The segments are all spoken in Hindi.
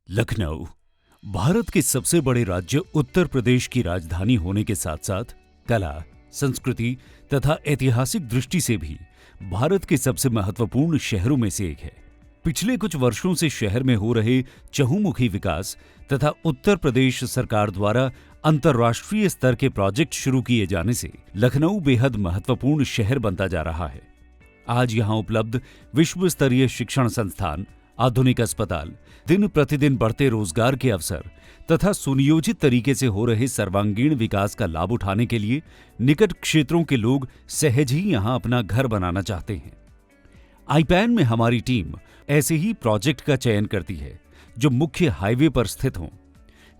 लखनऊ भारत के सबसे बड़े राज्य उत्तर प्रदेश की राजधानी होने के साथ साथ कला, संस्कृति तथा ऐतिहासिक दृष्टि से भी भारत के सबसे महत्वपूर्ण शहरों में से एक है। पिछले कुछ वर्षों से शहर में हो रहे चहुमुखी विकास तथा उत्तर प्रदेश सरकार द्वारा अंतर्राष्ट्रीय स्तर के प्रोजेक्ट शुरू किए जाने से लखनऊ बेहद महत्वपूर्ण शहर बनता जा रहा है। आज यहाँ उपलब्ध विश्व स्तरीय शिक्षण संस्थान, आधुनिक अस्पताल, दिन प्रतिदिन बढ़ते रोजगार के अवसर तथा सुनियोजित तरीके से हो रहे सर्वांगीण विकास का लाभ उठाने के लिए निकट क्षेत्रों के लोग सहज ही यहाँ अपना घर बनाना चाहते हैं। आईपैन में हमारी टीम ऐसे ही प्रोजेक्ट का चयन करती है जो मुख्य हाईवे पर स्थित हों,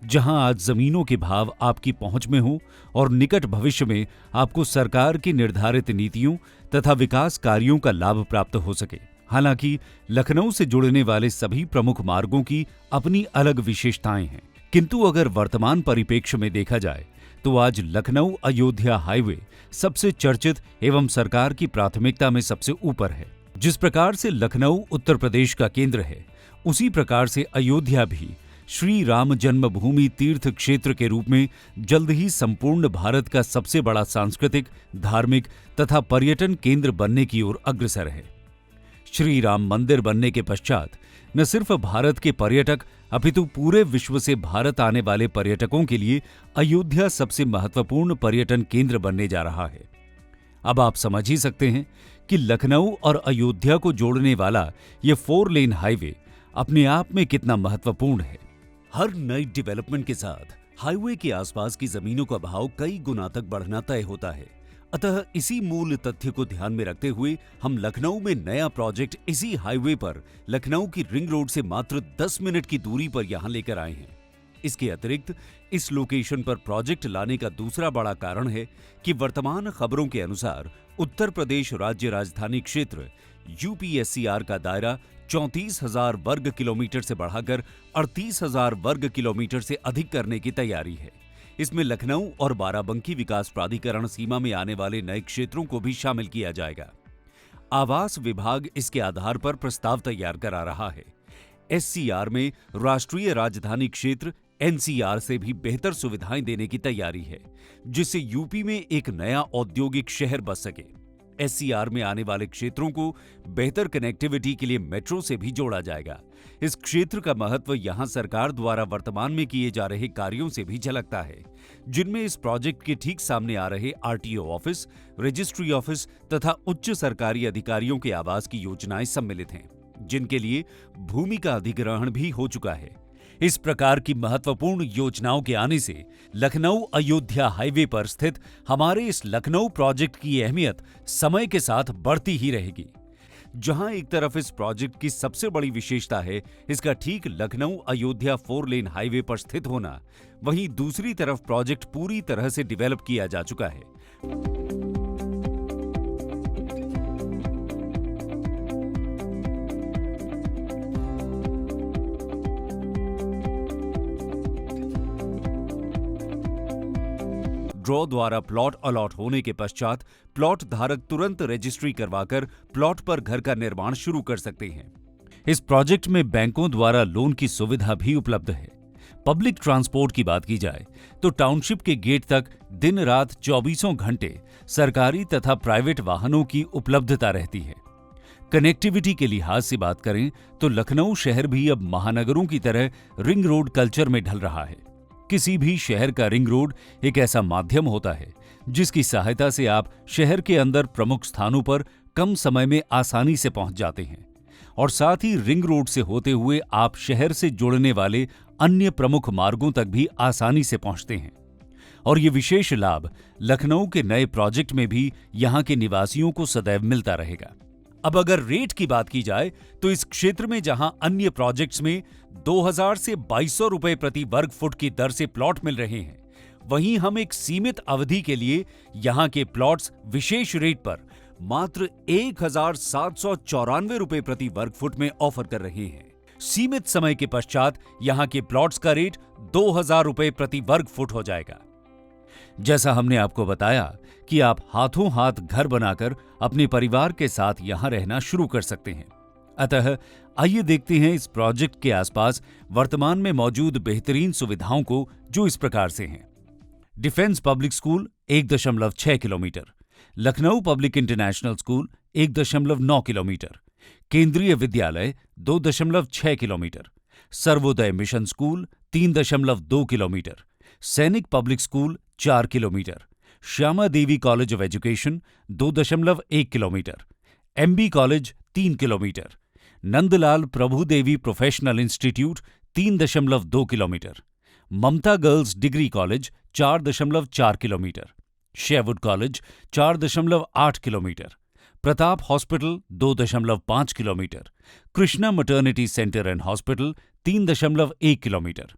जहां आज जमीनों के भाव आपकी पहुंच में हो और निकट भविष्य में आपको सरकार की निर्धारित नीतियों तथा विकास कार्यों का लाभ प्राप्त हो सके। हालांकि लखनऊ से जुड़ने वाले सभी प्रमुख मार्गों की अपनी अलग विशेषताएं हैं, किंतु अगर वर्तमान परिप्रेक्ष्य में देखा जाए तो आज लखनऊ अयोध्या हाईवे सबसे चर्चित एवं सरकार की प्राथमिकता में सबसे ऊपर है। जिस प्रकार से लखनऊ उत्तर प्रदेश का केंद्र है, उसी प्रकार से अयोध्या भी श्री राम जन्मभूमि तीर्थ क्षेत्र के रूप में जल्द ही संपूर्ण भारत का सबसे बड़ा सांस्कृतिक, धार्मिक तथा पर्यटन केंद्र बनने की ओर अग्रसर है। श्री राम मंदिर बनने के पश्चात न सिर्फ भारत के पर्यटक अपितु पूरे विश्व से भारत आने वाले पर्यटकों के लिए अयोध्या सबसे महत्वपूर्ण पर्यटन केंद्र बनने जा रहा है। अब आप समझ ही सकते हैं कि लखनऊ और अयोध्या को जोड़ने वाला ये 4 लेन हाईवे अपने आप में कितना महत्वपूर्ण है। हर नई डेवलपमेंट के साथ हाईवे के आसपास की जमीनों का भाव कई गुना तक बढ़ना तय होता है। अतः इसी मूल तथ्य को ध्यान में रखते हुए हम लखनऊ में नया प्रोजेक्ट इसी हाईवे पर लखनऊ की रिंग रोड से मात्र 10 मिनट की दूरी पर यहां लेकर आए हैं। इसके अतिरिक्त इस लोकेशन पर प्रोजेक्ट लाने का दूसरा बड़ा कारण है कि वर्तमान खबरों के अनुसार उत्तर प्रदेश राज्य राजधानी क्षेत्र यूपीएससीआर का दायरा 34,000 वर्ग किलोमीटर से बढ़ाकर 38,000 वर्ग किलोमीटर से अधिक करने की तैयारी है। इसमें लखनऊ और बाराबंकी विकास प्राधिकरण सीमा में आने वाले नए क्षेत्रों को भी शामिल किया जाएगा। आवास विभाग इसके आधार पर प्रस्ताव तैयार करा रहा है। एससीआर में राष्ट्रीय राजधानी क्षेत्र एनसीआर से भी बेहतर सुविधाएं देने की तैयारी है, जिससे यूपी में एक नया औद्योगिक शहर बस सके। एससीआर में आने वाले क्षेत्रों को बेहतर कनेक्टिविटी के लिए मेट्रो से भी जोड़ा जाएगा। इस क्षेत्र का महत्व यहां सरकार द्वारा वर्तमान में किए जा रहे कार्यों से भी झलकता है, जिनमें इस प्रोजेक्ट के ठीक सामने आ रहे आरटीओ ऑफिस, रजिस्ट्री ऑफिस तथा उच्च सरकारी अधिकारियों के आवास की योजनाएं सम्मिलित हैं, जिनके लिए भूमि का अधिग्रहण भी हो चुका है। इस प्रकार की महत्वपूर्ण योजनाओं के आने से लखनऊ अयोध्या हाईवे पर स्थित हमारे इस लखनऊ प्रोजेक्ट की अहमियत समय के साथ बढ़ती ही रहेगी। जहां एक तरफ इस प्रोजेक्ट की सबसे बड़ी विशेषता है इसका ठीक लखनऊ अयोध्या 4 लेन हाईवे पर स्थित होना, वहीं दूसरी तरफ प्रोजेक्ट पूरी तरह से डेवलप किया जा चुका है। ड्रॉ द्वारा प्लॉट अलॉट होने के पश्चात प्लॉट धारक तुरंत रजिस्ट्री करवाकर प्लॉट पर घर का निर्माण शुरू कर सकते हैं। इस प्रोजेक्ट में बैंकों द्वारा लोन की सुविधा भी उपलब्ध है। पब्लिक ट्रांसपोर्ट की बात की जाए तो टाउनशिप के गेट तक दिन रात 24 घंटे सरकारी तथा प्राइवेट वाहनों की उपलब्धता रहती है। कनेक्टिविटी के लिहाज से बात करें तो लखनऊ शहर भी अब महानगरों की तरह रिंग रोड कल्चर में ढल रहा है। किसी भी शहर का रिंग रोड एक ऐसा माध्यम होता है जिसकी सहायता से आप शहर के अंदर प्रमुख स्थानों पर कम समय में आसानी से पहुंच जाते हैं और साथ ही रिंग रोड से होते हुए आप शहर से जुड़ने वाले अन्य प्रमुख मार्गों तक भी आसानी से पहुंचते हैं। और ये विशेष लाभ लखनऊ के नए प्रोजेक्ट में भी यहां के निवासियों को सदैव मिलता रहेगा। अब अगर रेट की बात की जाए तो इस क्षेत्र में जहां अन्य प्रोजेक्ट्स में 2000 से 2200 रुपए प्रति वर्ग फुट की दर से प्लॉट मिल रहे हैं, वहीं हम एक सीमित अवधि के लिए यहां के प्लॉट्स विशेष रेट पर मात्र 1794 रुपए प्रति वर्ग फुट में ऑफर कर रहे हैं। सीमित समय के पश्चात यहां के प्लॉट्स का रेट 2000 रुपए प्रति वर्ग फुट हो जाएगा। जैसा हमने आपको बताया कि आप हाथों हाथ घर बनाकर अपने परिवार के साथ यहां रहना शुरू कर सकते हैं। अतः आइए देखते हैं इस प्रोजेक्ट के आसपास वर्तमान में मौजूद बेहतरीन सुविधाओं को, जो इस प्रकार से हैं। Defence public school 1.6 kilometre, Lucknow public international school 1.9 kilometre, Kendriya Vidyalaya 2.6 kilometre, Sarvodaya mission school 3.2 kilometre, Sainik public school 4 kilometre, Shyama Devi college of education 2.1 kilometre, MB college 3 kilometre, Nandlal Prabhudevi professional institute 3.2 kilometre, Mamta girls degree college 4.4 kilometre, Sherwood college 4.8 kilometre, Pratap hospital 2.5 kilometre, Krishna maternity centre and hospital 3.1 kilometre,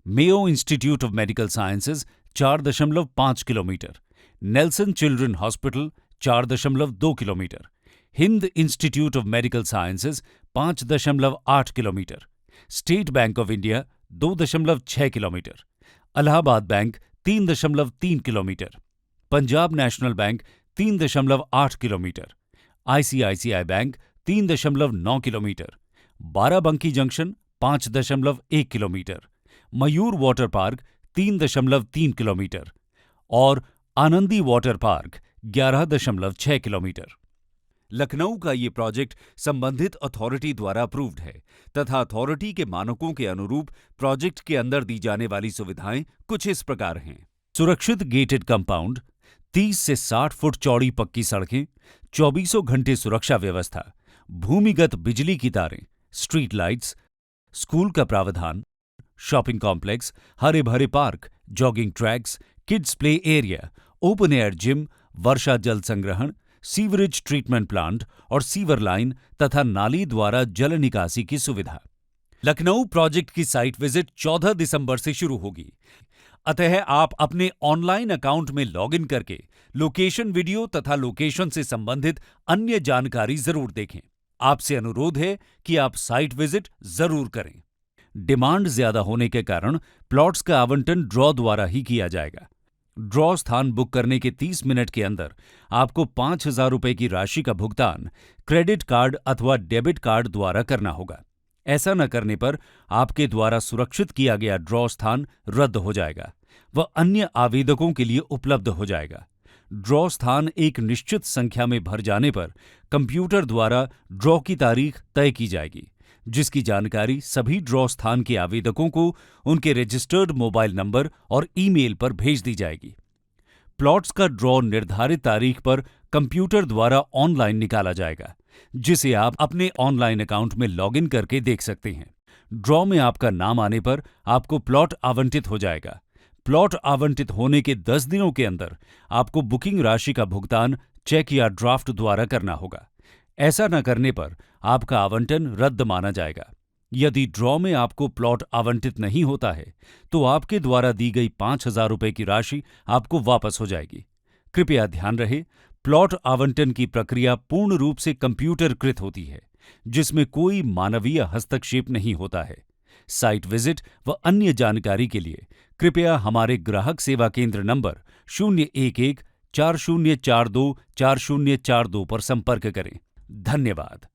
Mayo institute of medical sciences 4.5 kilometre, Nelson children hospital 4.2 kilometre, Hind institute of medical sciences 5.8 kilometre, state bank of India 2.6 kilometre, Allahabad bank 3.3 kilometre, Punjab national bank 3.8 kilometre, ICICI bank 3.9 kilometre, Barabanki junction 5.1 kilometre, Mayur water park 3.3 kilometre और Anandi water park 11.6 kilometre. Lucknow का ये प्रोजेक्ट संबंधित अथॉरिटी द्वारा अप्रूव्ड है तथा अथॉरिटी के मानकों के अनुरूप प्रोजेक्ट के अंदर दी जाने वाली सुविधाएं कुछ इस प्रकार हैं। सुरक्षित गेटेड कंपाउंड, 30 से 60 फुट चौड़ी पक्की सड़कें, 24 घंटे सुरक्षा व्यवस्था, भूमिगत बिजली की तारें, स्ट्रीट लाइट्स, स्कूल का प्रावधान, शॉपिंग कॉम्प्लेक्स, हरे भरे park, jogging tracks, kids play area, open air gym, वर्षा जल संग्रहण, सीवरेज ट्रीटमेंट प्लांट और सीवर लाइन तथा नाली द्वारा जल निकासी की सुविधा। लखनऊ प्रोजेक्ट की साइट विजिट 14 दिसंबर से शुरू होगी, अतः आप अपने ऑनलाइन अकाउंट में लॉगिन करके लोकेशन वीडियो तथा लोकेशन से संबंधित अन्य जानकारी जरूर देखें। आपसे अनुरोध है कि आप साइट विजिट जरूर करें। डिमांड ज्यादा होने के कारण प्लॉट्स का आवंटन ड्रॉ द्वारा ही किया जाएगा। ड्रॉ स्थान बुक करने के 30 मिनट के अंदर आपको 5,000 रुपए की राशि का भुगतान क्रेडिट कार्ड अथवा डेबिट कार्ड द्वारा करना होगा। ऐसा न करने पर आपके द्वारा सुरक्षित किया गया ड्रॉ स्थान रद्द हो जाएगा व अन्य आवेदकों के लिए उपलब्ध हो जाएगा। ड्रॉ स्थान एक निश्चित संख्या में भर जाने पर कंप्यूटर द्वारा ड्रॉ की तारीख तय की जाएगी, जिसकी जानकारी सभी ड्रॉ स्थान के आवेदकों को उनके रजिस्टर्ड मोबाइल नंबर और ईमेल पर भेज दी जाएगी। प्लॉट्स का ड्रॉ निर्धारित तारीख पर कंप्यूटर द्वारा ऑनलाइन निकाला जाएगा, जिसे आप अपने ऑनलाइन अकाउंट में लॉगिन करके देख सकते हैं। ड्रॉ में आपका नाम आने पर आपको प्लॉट आवंटित हो जाएगा। प्लॉट आवंटित होने के 10 दिनों के अंदर आपको बुकिंग राशि का भुगतान चेक या ड्राफ्ट द्वारा करना होगा। ऐसा न करने पर आपका आवंटन रद्द माना जाएगा। यदि ड्रॉ में आपको प्लॉट आवंटित नहीं होता है तो आपके द्वारा दी गई 5,000 रुपए की राशि आपको वापस हो जाएगी। कृपया ध्यान रहे, प्लॉट आवंटन की प्रक्रिया पूर्ण रूप से कंप्यूटरकृत होती है, जिसमें कोई मानवीय हस्तक्षेप नहीं होता है। साइट विजिट व अन्य जानकारी के लिए कृपया हमारे ग्राहक सेवा केंद्र नंबर 011 4042 4042 पर संपर्क करें। धन्यवाद।